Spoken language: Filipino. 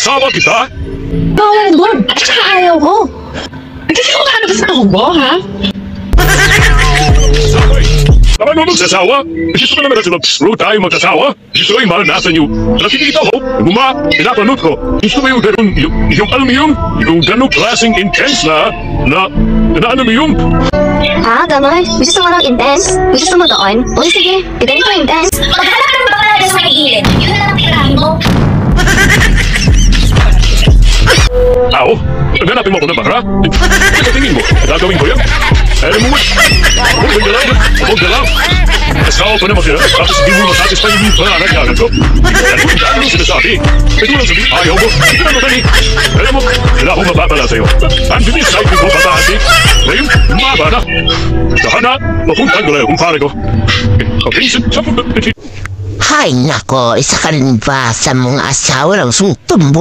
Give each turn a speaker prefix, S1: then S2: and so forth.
S1: asawa kita?
S2: Bawal doon. At saka ayaw ko. Kasi kung ano sa ako mo, ha?
S1: Sabay! Naman mo magsasawa? Gusto ko naman na sila tayo magsasawa. Gusto ko yung maranasan yung nakikita ko, pinapanood ko. Gusto ko yung ganun, yung alam mo yung ganun klaseng intense na ano mo yung
S3: Ha, ganon? Gusto mo ng intense? Gusto mo doon? O sige, ganito intense.
S4: Maghanap ka ng bakalada sa mag-iilid. Yun na lang ang tirahin mo.
S1: tao. Ganapin mo ako ng bakra. Tingin mo, gagawin ko yan. Alam mo mo, huwag galaw. Asawa pa naman sila, tapos hindi mo masatisfy yung pananagyagan ko. Alam mo, dahil mo sinasabi. Ito lang sabi, ayaw mo. Ito lang madali. Alam mo, wala akong mapapala sa'yo. Ang binisay ko papahati. Ngayon, maba na. Saka na, mapuntan ko na yung kumpare ko. Okay, sa
S5: Hay nako, isa ka rin ba sa mga asawa ng sungtumbo?